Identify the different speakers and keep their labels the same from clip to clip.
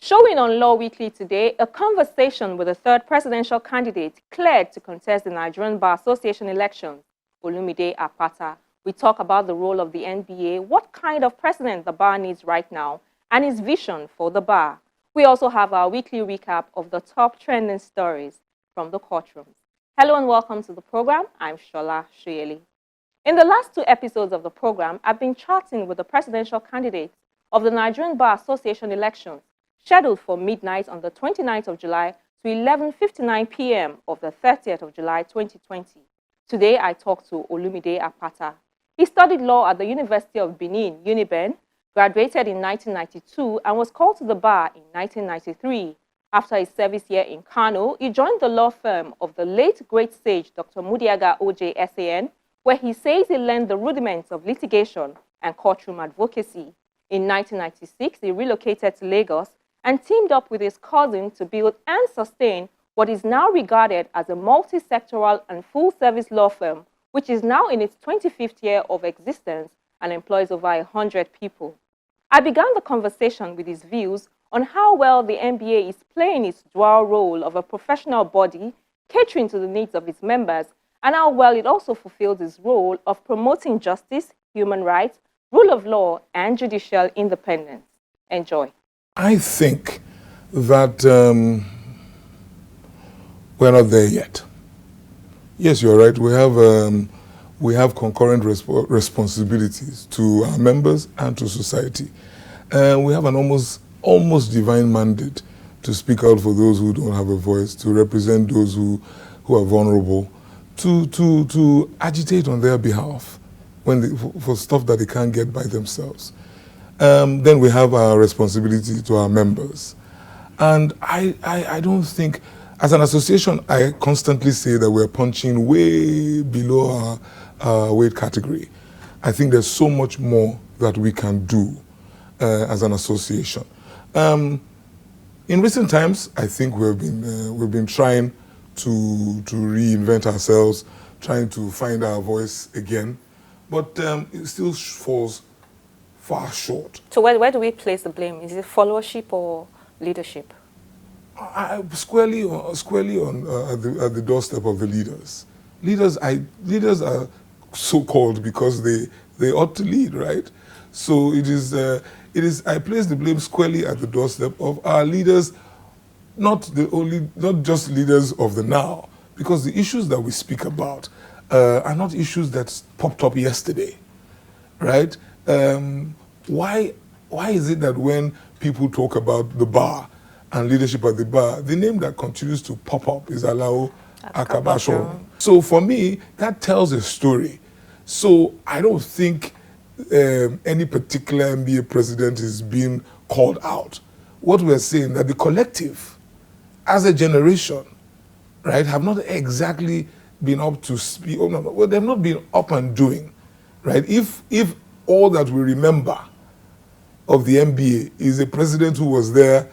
Speaker 1: Showing on Law Weekly today, a conversation with the third presidential candidate cleared to contest the Nigerian Bar Association elections, Olumide Apata. We talk about the role of the NBA, what kind of president the bar needs right now, and his vision for the bar. We also have our weekly recap of the top trending stories from the courtrooms. Hello and welcome to the program. I'm Shola Shuyeli. In the last two episodes of the program, I've been chatting with the presidential candidates of the Nigerian Bar Association elections, scheduled for midnight on the 29th of July to 11:59 p.m. of the 30th of July 2020. Today, I talked to Olumide Apata. He studied law at the University of Benin, Uniben, graduated in 1992, and was called to the bar in 1993. After his service year in Kano, he joined the law firm of the late great sage Dr. Mudiaga OJ SAN, where he says he learned the rudiments of litigation and courtroom advocacy. In 1996, he relocated to Lagos and teamed up with his cousin to build and sustain what is now regarded as a multi-sectoral and full-service law firm, which is now in its 25th year of existence and employs over 100 people. I began the conversation with his views on how well the NBA is playing its dual role of a professional body, catering to the needs of its members, and how well it also fulfills its role of promoting justice, human rights, rule of law, and judicial independence. Enjoy.
Speaker 2: I think that we're not there yet. Yes, you're right. We have concurrent responsibilities to our members and to society. We have an almost divine mandate to speak out for those who don't have a voice, to represent those who are vulnerable, to agitate on their behalf for stuff that they can't get by themselves. Then we have our responsibility to our members. And I don't think, as an association, I constantly say that we're punching way below our weight category. I think there's so much more that we can do as an association. In recent times, I think we've been trying to reinvent ourselves, trying to find our voice again, but it still falls far short.
Speaker 1: So where do we place the blame? Is it followership or leadership?
Speaker 2: Squarely on at the doorstep of the leaders. Leaders are so-called because they ought to lead, right? So it is. I place the blame squarely at the doorstep of our leaders, not just leaders of the now, because the issues that we speak about are not issues that popped up yesterday, right? Why is it that when people talk about the bar and leadership at the bar, the name that continues to pop up is Alao Akabasho? So for me, that tells a story. So I don't think any particular NBA president is being called out. What we're saying that the collective, as a generation, right, have not exactly been up to speed. Well, they've not been up and doing, right? If all that we remember of the NBA is a president who was there,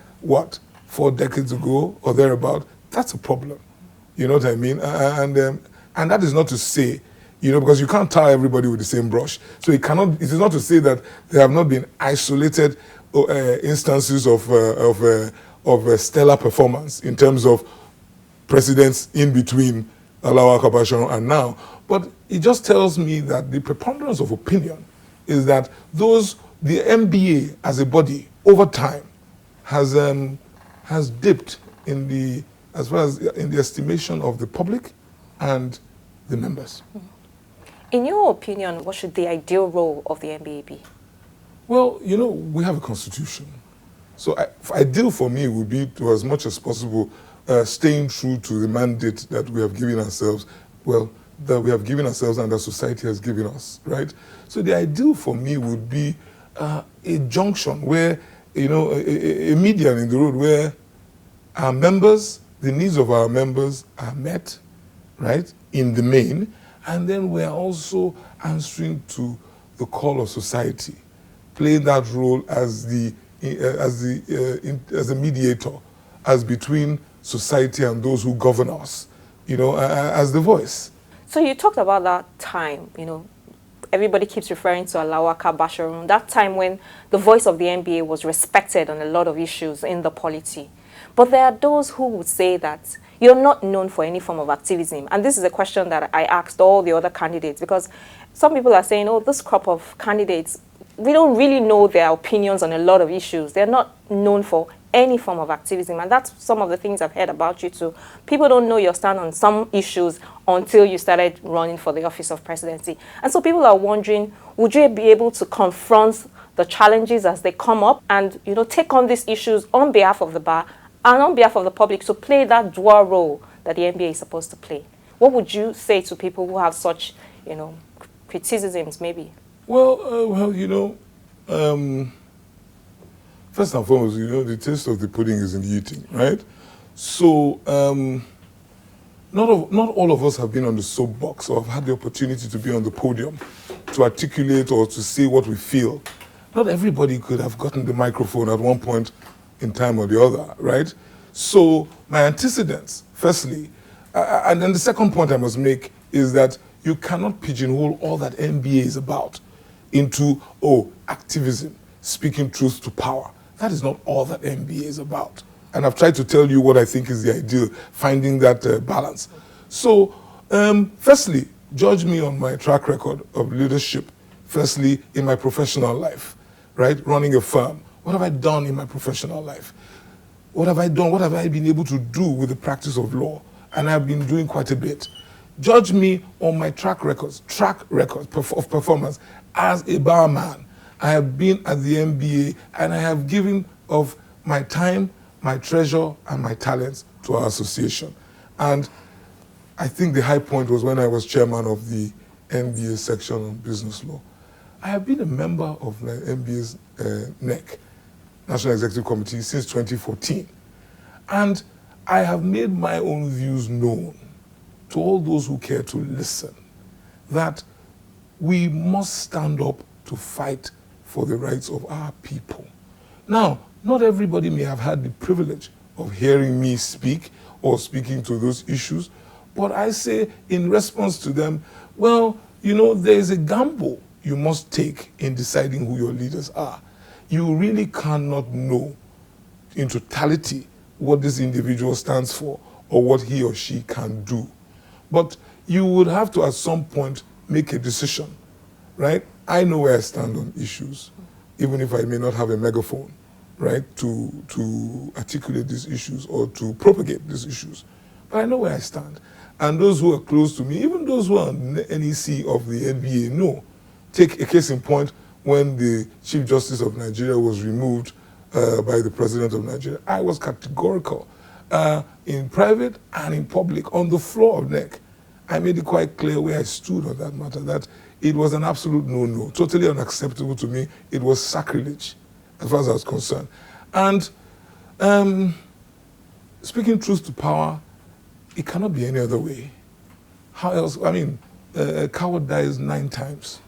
Speaker 2: 4 decades ago or thereabout, that's a problem. You know what I mean? And that is not to say, because you can't tie everybody with the same brush. So it is not to say that there have not been isolated instances of stellar performance in terms of presidents in between Alao Akabasho and now. But it just tells me that the preponderance of opinion is that the NBA as a body over time has dipped in the estimation of the public and the members.
Speaker 1: In your opinion, what should the ideal role of the NBA be?
Speaker 2: Well, we have a constitution. So ideal for me would be to, as much as possible, staying true to the mandate that we have given ourselves, that we have given ourselves and that society has given us, right? So the ideal for me would be a junction where, a median in the road where our members, the needs of our members are met, right, in the main, and then we're also answering to the call of society, playing that role as a mediator, as between society and those who govern us, as the voice.
Speaker 1: So you talked about that time, everybody keeps referring to Alawaka Basharun, that time when the voice of the NBA was respected on a lot of issues in the polity. But there are those who would say that you're not known for any form of activism. And this is a question that I asked all the other candidates, because some people are saying, oh, this crop of candidates, we don't really know their opinions on a lot of issues. They're not known for any form of activism. And that's some of the things I've heard about you too. People don't know your stand on some issues until you started running for the office of presidency. And so people are wondering, would you be able to confront the challenges as they come up and, you know, take on these issues on behalf of the bar and on behalf of the public to play that dual role that the NBA is supposed to play? What would you say to people who have such, you know, criticisms maybe?
Speaker 2: Well, you know, first and foremost, you know, the taste of the pudding is in the eating, right? So, not all of us have been on the soapbox or have had the opportunity to be on the podium to articulate or to say what we feel. Not everybody could have gotten the microphone at one point in time or the other, right? So, my antecedents, firstly, and then the second point I must make is that you cannot pigeonhole all that NBA is about into, oh, activism, speaking truth to power. That is not all that NBA is about. And I've tried to tell you what I think is the ideal, finding that balance. So, firstly, judge me on my track record of leadership, firstly, in my professional life, right? Running a firm. What have I done in my professional life? What have I done? What have I been able to do with the practice of law? And I've been doing quite a bit. Judge me on my track records of performance as a barman. I have been at the NBA and I have given of my time, my treasure, and my talents to our association. And I think the high point was when I was chairman of the NBA section on business law. I have been a member of the NBA's NEC, National Executive Committee, since 2014. And I have made my own views known to all those who care to listen, that we must stand up to fight for the rights of our people. Now, not everybody may have had the privilege of hearing me speak or speaking to those issues, but I say in response to them, well, you know, there is a gamble you must take in deciding who your leaders are. You really cannot know in totality what this individual stands for or what he or she can do. But you would have to at some point make a decision, right? I know where I stand on issues, even if I may not have a megaphone, right, to articulate these issues or to propagate these issues. But I know where I stand. And those who are close to me, even those who are on the NEC of the NBA, know. Take a case in point when the Chief Justice of Nigeria was removed by the President of Nigeria. I was categorical in private and in public on the floor of NEC. I made it quite clear where I stood on that matter, that it was an absolute no-no, totally unacceptable to me. It was sacrilege, as far as I was concerned. And speaking truth to power, it cannot be any other way. How else? I mean, a coward dies 9 times,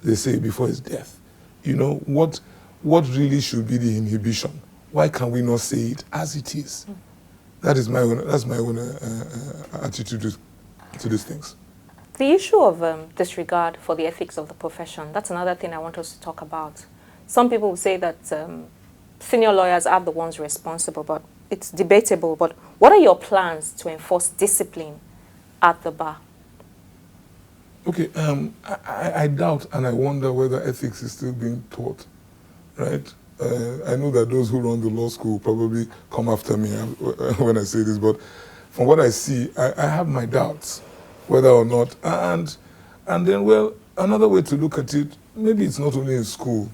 Speaker 2: they say, before his death. You know, what really should be the inhibition? Why can we not say it as it is? That's my own attitude to these things.
Speaker 1: The issue of disregard for the ethics of the profession, that's another thing I want us to talk about. Some people will say that senior lawyers are the ones responsible, but it's debatable. But what are your plans to enforce discipline at the bar?
Speaker 2: Okay, I doubt and I wonder whether ethics is still being taught, right? I know that those who run the law school probably come after me when I say this, but from what I see, I have my doubts whether or not. And then, well, another way to look at it, maybe it's not only in school.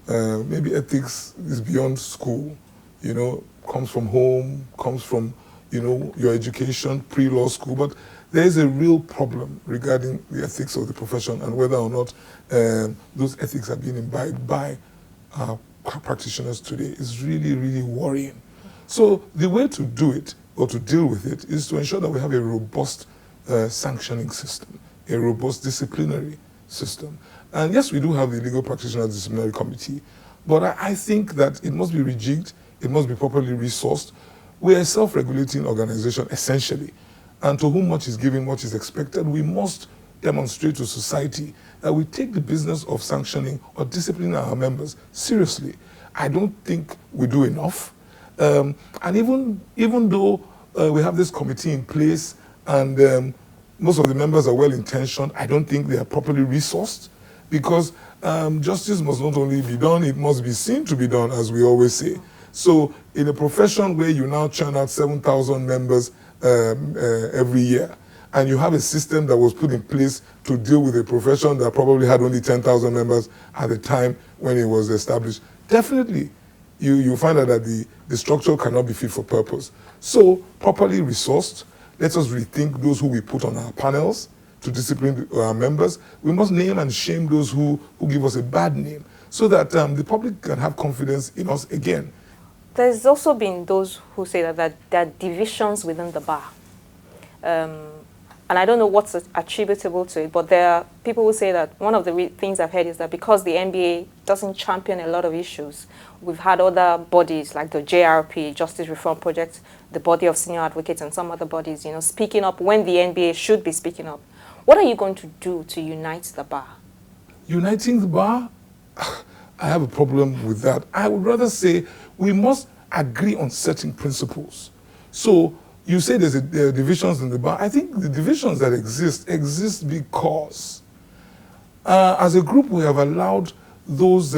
Speaker 2: Maybe ethics is beyond school, you know, comes from home, comes from, you know, your education, pre-law school. But there is a real problem regarding the ethics of the profession and whether or not those ethics are being imbibed by practitioners today is really, really worrying. So the way to do it or to deal with it is to ensure that we have a robust sanctioning system, a robust disciplinary system. And yes, we do have the Legal Practitioners Disciplinary Committee, but I think that it must be rejigged, it must be properly resourced. We are a self-regulating organization, essentially, and to whom much is given, much is expected. We must demonstrate to society that we take the business of sanctioning or disciplining our members seriously. I don't think we do enough. And even though we have this committee in place and most of the members are well-intentioned, I don't think they are properly resourced, because justice must not only be done, it must be seen to be done, as we always say. So in a profession where you now churn out 7,000 members every year, and you have a system that was put in place to deal with a profession that probably had only 10,000 members at the time when it was established, definitely you find out that the structure cannot be fit for purpose. So properly resourced, let us rethink those who we put on our panels to discipline our members. We must name and shame those who give us a bad name, so that the public can have confidence in us again.
Speaker 1: There's also been those who say that there are divisions within the bar. And I don't know what's attributable to it, but there are people who say that one of the things I've heard is that because the NBA doesn't champion a lot of issues, we've had other bodies like the JRP, Justice Reform Project, the body of senior advocates, and some other bodies, speaking up when the NBA should be speaking up. What are you going to do to unite the bar? Uniting
Speaker 2: the bar? I have a problem with that. I would rather say we must agree on certain principles. So you say there are divisions in the bar. I think the divisions that exist because as a group we have allowed those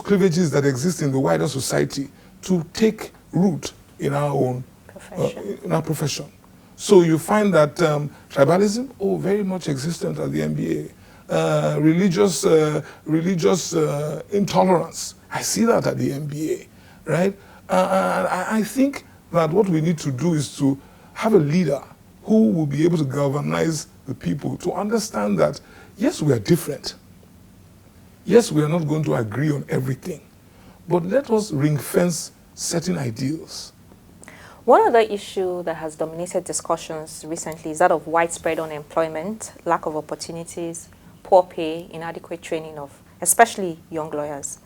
Speaker 2: cleavages that exist in the wider society to take root in our own profession. So you find that tribalism, very much existent at the NBA. Religious intolerance, I see that at the NBA, right? I think that what we need to do is to have a leader who will be able to galvanize the people to understand that, yes, we are different. Yes, we are not going to agree on everything, but let us ring-fence certain ideals.
Speaker 1: One other issue that has dominated discussions recently is that of widespread unemployment, lack of opportunities, poor pay, inadequate training of especially young lawyers.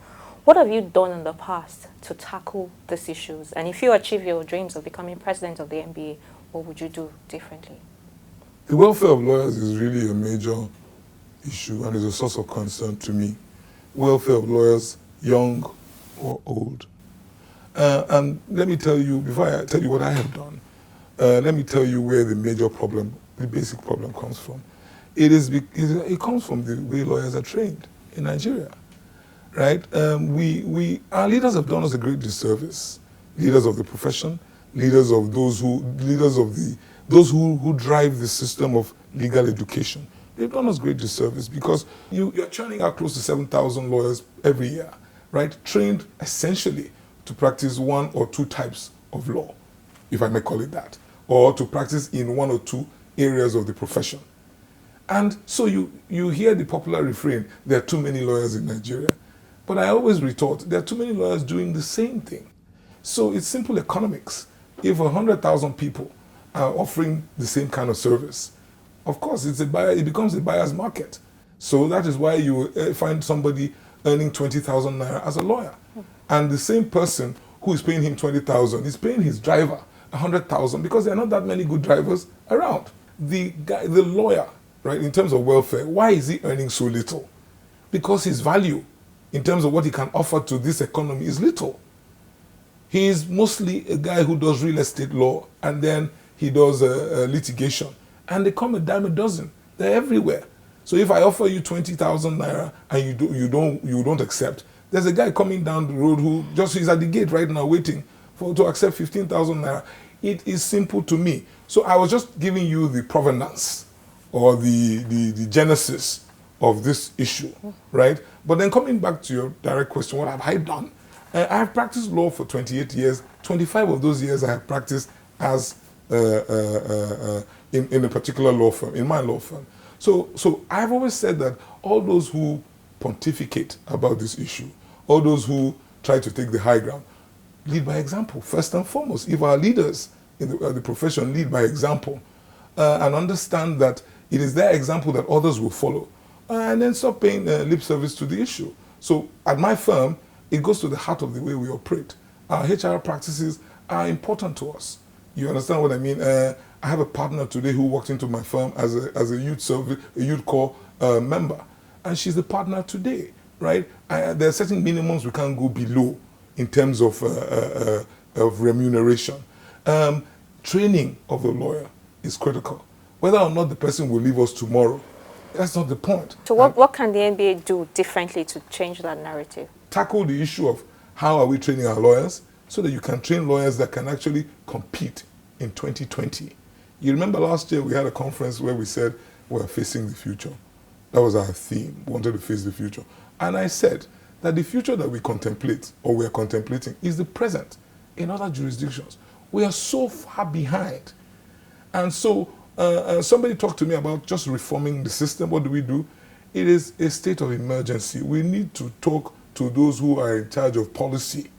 Speaker 1: What have you done in the past to tackle these issues? And if you achieve your dreams of becoming president of the NBA, what would you do differently?
Speaker 2: The welfare of lawyers is really a major issue and is a source of concern to me. Welfare of lawyers, young or old. And let me tell you, before I tell you what I have done, let me tell you where the major problem, the basic problem comes from. It comes from the way lawyers are trained in Nigeria, right? Our leaders have done us a great disservice. Leaders of the profession, leaders of those who drive the system of legal education. They've done us great disservice because you're churning out close to 7,000 lawyers every year, right? Trained essentially to practice one or two types of law, if I may call it that, or to practice in one or two areas of the profession. And so you hear the popular refrain, there are too many lawyers in Nigeria. But I always retort, there are too many lawyers doing the same thing. So it's simple economics. If 100,000 people are offering the same kind of service, of course, it becomes a buyer's market. So that is why you find somebody earning 20,000 naira as a lawyer. And the same person who is paying him 20,000 is paying his driver 100,000 because there are not that many good drivers around. The lawyer, right, in terms of welfare, why is he earning so little? Because his value in terms of what he can offer to this economy is little. He is mostly a guy who does real estate law and then he does litigation. And they come a dime a dozen. They're everywhere. So if I offer you 20,000 naira and you don't accept, there's a guy coming down the road who just is at the gate right now waiting to accept 15,000 naira. It is simple to me. So I was just giving you the provenance or the genesis of this issue, right? But then coming back to your direct question, what have I done? I have practiced law for 28 years. 25 of those years I have practiced as in a particular law firm, in my law firm. So I've always said that all those who pontificate about this issue, all those who try to take the high ground, lead by example, first and foremost. If our leaders in the profession lead by example and understand that it is their example that others will follow, and then stop paying lip service to the issue. So at my firm, it goes to the heart of the way we operate. Our HR practices are important to us. You understand what I mean? I have a partner today who walked into my firm as a youth service, a youth corps member, and she's the partner today, right? There are certain minimums we can't go below in terms of remuneration. Training of the lawyer is critical. Whether or not the person will leave us tomorrow, that's not the point.
Speaker 1: So what can the NBA do differently to change that narrative?
Speaker 2: Tackle the issue of how are we training our lawyers so that you can train lawyers that can actually compete in 2020. You remember last year we had a conference where we said we're facing the future. That was our theme, wanted to face the future. And I said that the future that we contemplate, or we are contemplating, is the present in other jurisdictions. We are so far behind. And so somebody talked to me about just reforming the system. What do we do? It is a state of emergency. We need to talk to those who are in charge of policy.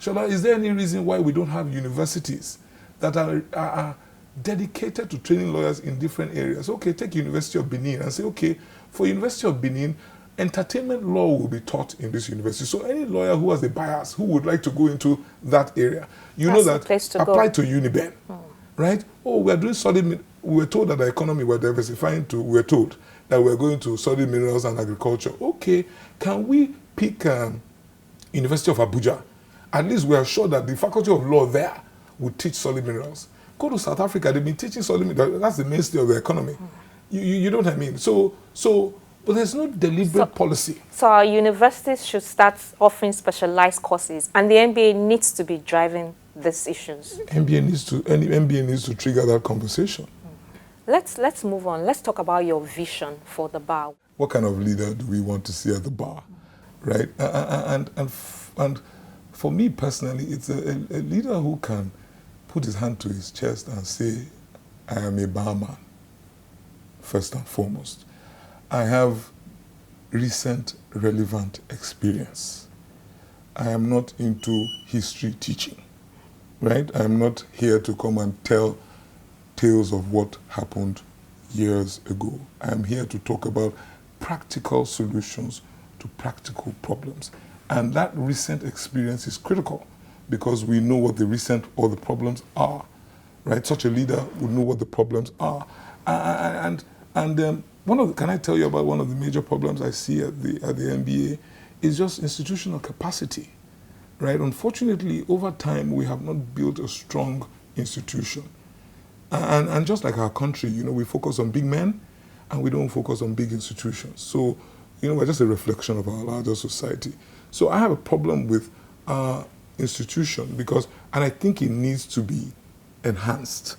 Speaker 2: Shola, is there any reason why we don't have universities that are dedicated to training lawyers in different areas? Okay, take University of Benin and say, okay, for University of Benin, entertainment law will be taught in this university. So any lawyer who has a bias, who would like to go into that area, know that apply to Uniben, right? Oh, we are doing solid. We were told that the economy we're diversifying to. We were told that we're going to solid minerals and agriculture. Okay, can we pick University of Abuja? At least we are sure that the Faculty of Law there will teach solid minerals. Go to South Africa, they've been teaching solid minerals. That's the mainstay of the economy. You know what I mean? But there's no deliberate policy.
Speaker 1: So our universities should start offering specialized courses, and the NBA needs to be driving these issues.
Speaker 2: NBA needs to trigger that conversation.
Speaker 1: Let's move on. Let's talk about your vision for the bar.
Speaker 2: What kind of leader do we want to see at the bar, right? And for me personally, it's a leader who can put his hand to his chest and say, I am a barman, first and foremost. I have recent relevant experience. I am not into history teaching, right? I am not here to come and tell tales of what happened years ago. I am here to talk about practical solutions to practical problems. And that recent experience is critical because we know what the recent or the problems are, right? Such a leader would know what the problems are. Can I tell you about one of the major problems I see at the NBA is just institutional capacity, right? Unfortunately, over time, we have not built a strong institution. And just like our country, we focus on big men and we don't focus on big institutions. So, we're just a reflection of our larger society. So I have a problem with our institution and I think it needs to be enhanced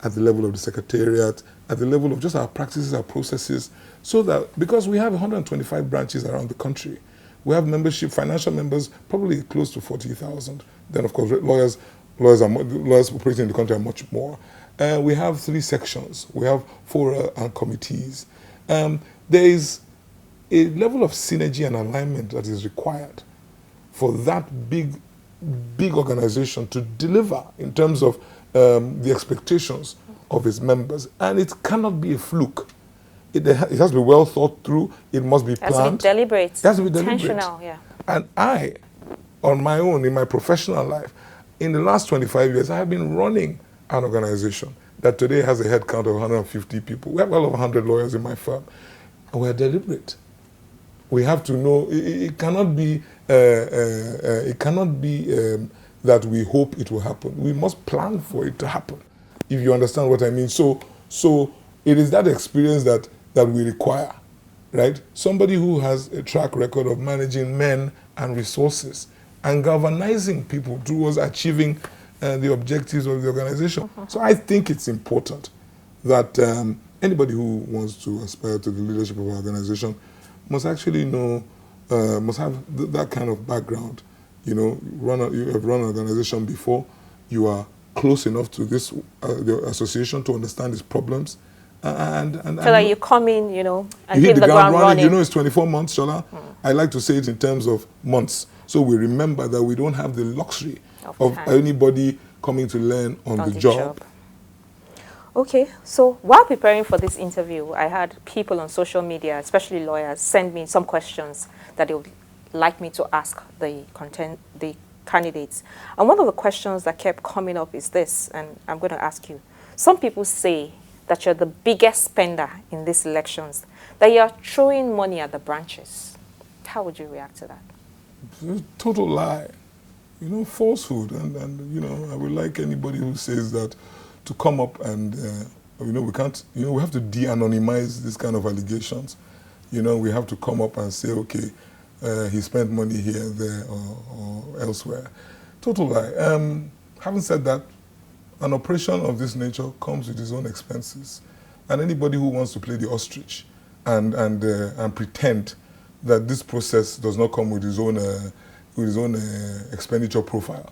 Speaker 2: at the level of the secretariat, at the level of just our practices, our processes, so that, because we have 125 branches around the country, we have membership, financial members, probably close to 40,000. Then, of course, lawyers operating in the country are much more. We have 3 sections. We have fora and committees. There is a level of synergy and alignment that is required for that big organization to deliver in terms of the expectations of its members. And it cannot be a fluke. It has to be well thought through. It must be planned.
Speaker 1: It has to be deliberate.
Speaker 2: It has to be deliberate.
Speaker 1: Intentional, yeah.
Speaker 2: And I, on my own, in my professional life, in the last 25 years, I have been running an organization that today has a head count of 150 people. We have well over 100 lawyers in my firm. And we are deliberate. We have to know, it cannot be that we hope it will happen. We must plan for it to happen, if you understand what I mean. So it is that experience that we require, right? Somebody who has a track record of managing men and resources and galvanizing people towards achieving the objectives of the organization. So I think it's important that anybody who wants to aspire to the leadership of our organization must actually know, must have that kind of background. You have run an organization before, you are close enough to this the association to understand its problems. So
Speaker 1: that you come in, and
Speaker 2: you
Speaker 1: hit the ground running.
Speaker 2: It's 24 months, Shola. I like to say it in terms of months. So we remember that we don't have the luxury of anybody coming to learn on the job.
Speaker 1: Okay, so while preparing for this interview, I had people on social media, especially lawyers, send me some questions that they would like me to ask the candidates. And one of the questions that kept coming up is this, and I'm going to ask you. Some people say that you're the biggest spender in these elections, that you're throwing money at the branches. How would you react to that?
Speaker 2: It's a total lie. Falsehood. And I would like anybody who says that to come up and, we can't, we have to de-anonymize this kind of allegations. We have to come up and say, okay, he spent money here, there, or elsewhere. Total lie. Having said that, an operation of this nature comes with its own expenses. And anybody who wants to play the ostrich and pretend that this process does not come with his own expenditure profile,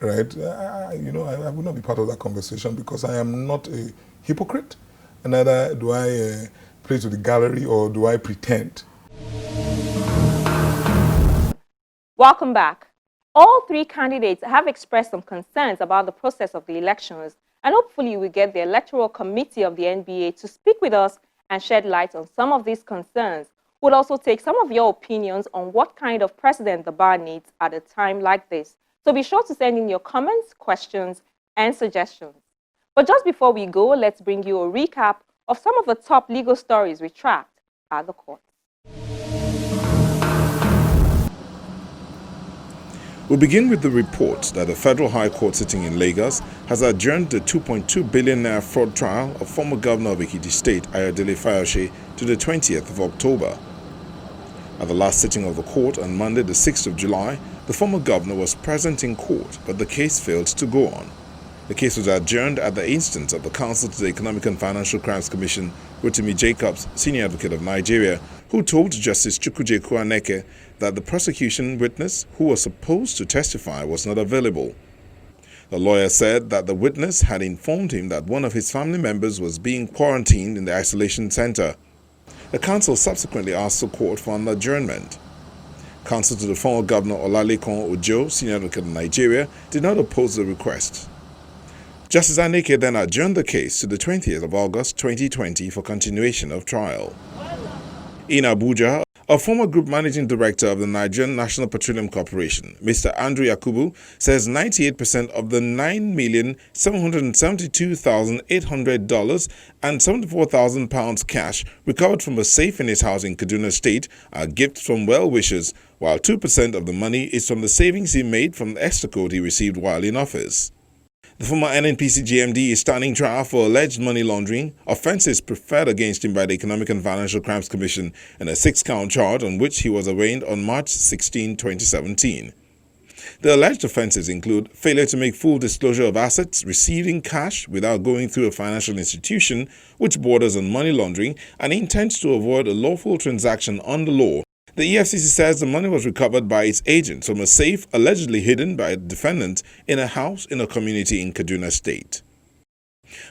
Speaker 2: right? I would not be part of that conversation because I am not a hypocrite, and neither do I play to the gallery or do I pretend.
Speaker 1: Welcome back. All three candidates have expressed some concerns about the process of the elections, and hopefully we get the Electoral Committee of the NBA to speak with us and shed light on some of these concerns. We'll also take some of your opinions on what kind of president the bar needs at a time like this. So be sure to send in your comments, questions, and suggestions. But just before we go, let's bring you a recap of some of the top legal stories we tracked at the court.
Speaker 3: We'll begin with the report that the Federal High Court sitting in Lagos has adjourned the 2.2 billion naira fraud trial of former Governor of Ekiti State, Ayodele Fayose, to the 20th of October. At the last sitting of the court on Monday, the 6th of July, the former governor was present in court, but the case failed to go on. The case was adjourned at the instance of the counsel to the Economic and Financial Crimes Commission, Rotimi Jacobs, senior advocate of Nigeria, who told Justice Chukwuje Kwaneke that the prosecution witness who was supposed to testify was not available. The lawyer said that the witness had informed him that one of his family members was being quarantined in the isolation center. The counsel subsequently asked the court for an adjournment. Counsel to the former governor Olalekan Ojo, senior advocate of Nigeria, did not oppose the request. Justice Aneke then adjourned the case to the 20th of August 2020 for continuation of trial. In Abuja, a former group managing director of the Nigerian National Petroleum Corporation, Mr. Andrew Yakubu, says 98% of the $9,772,800 and £74,000 cash recovered from a safe in his house in Kaduna State are gifts from well-wishers, while 2% of the money is from the savings he made from the extra code he received while in office. The former NNPC GMD is standing trial for alleged money laundering, offences preferred against him by the Economic and Financial Crimes Commission, and a 6-count charge on which he was arraigned on March 16, 2017. The alleged offences include failure to make full disclosure of assets, receiving cash without going through a financial institution, which borders on money laundering, and intent to avoid a lawful transaction under law. The EFCC says the money was recovered by its agents from a safe allegedly hidden by a defendant in a house in a community in Kaduna State.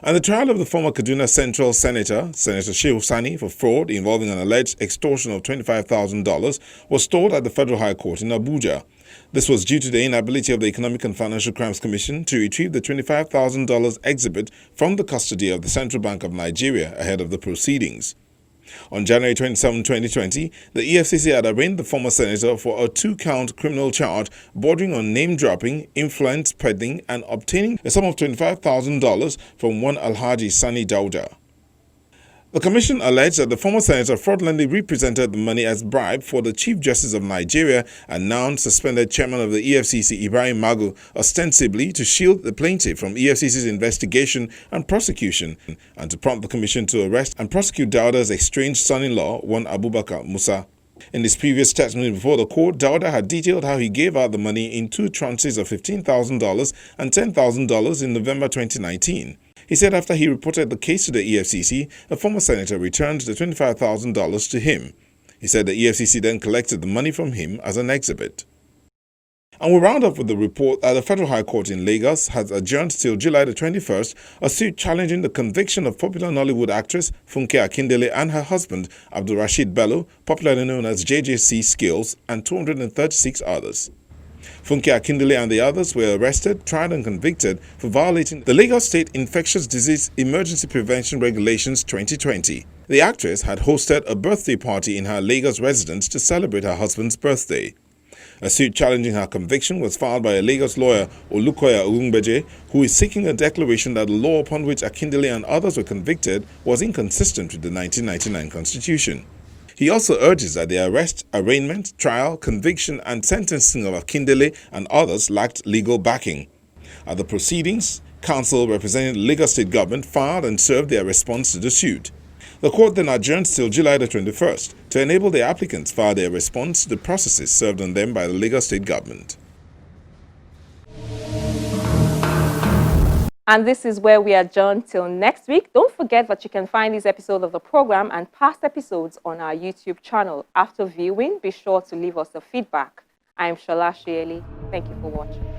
Speaker 3: And the trial of the former Kaduna Central Senator Shehu Sani, for fraud involving an alleged extortion of $25,000 was stalled at the Federal High Court in Abuja. This was due to the inability of the Economic and Financial Crimes Commission to retrieve the $25,000 exhibit from the custody of the Central Bank of Nigeria ahead of the proceedings. On January 27, 2020, the EFCC had arraigned the former senator for a 2-count criminal charge bordering on name-dropping, influence peddling, and obtaining a sum of $25,000 from one Alhaji Sani Dauda. The commission alleged that the former senator fraudulently represented the money as bribe for the Chief Justice of Nigeria and now suspended chairman of the EFCC, Ibrahim Magu, ostensibly to shield the plaintiff from EFCC's investigation and prosecution, and to prompt the commission to arrest and prosecute Dauda's estranged son-in-law, one Abubakar Musa. In his previous testimony before the court, Dauda had detailed how he gave out the money in 2 tranches of $15,000 and $10,000 in November 2019. He said after he reported the case to the EFCC, the former senator returned the $25,000 to him. He said the EFCC then collected the money from him as an exhibit. And we'll round up with the report that the Federal High Court in Lagos has adjourned till July the 21st a suit challenging the conviction of popular Nollywood actress Funke Akindele and her husband Abdulrasheed Bello, popularly known as JJC Skills, and 236 others. Funke Akindele and the others were arrested, tried and convicted for violating the Lagos State Infectious Disease Emergency Prevention Regulations 2020. The actress had hosted a birthday party in her Lagos residence to celebrate her husband's birthday. A suit challenging her conviction was filed by a Lagos lawyer, Olukoya Olungbeje, who is seeking a declaration that the law upon which Akindele and others were convicted was inconsistent with the 1999 Constitution. He also urges that the arrest, arraignment, trial, conviction, and sentencing of Akindele and others lacked legal backing. At the proceedings, counsel representing the Lagos State government filed and served their response to the suit. The court then adjourned till July the 21st to enable the applicants file their response to the processes served on them by the Lagos State government.
Speaker 1: And this is where we adjourn till next week. Don't forget that you can find this episode of the program and past episodes on our YouTube channel. After viewing, be sure to leave us a feedback. I am Shola Shieli. Thank you for watching.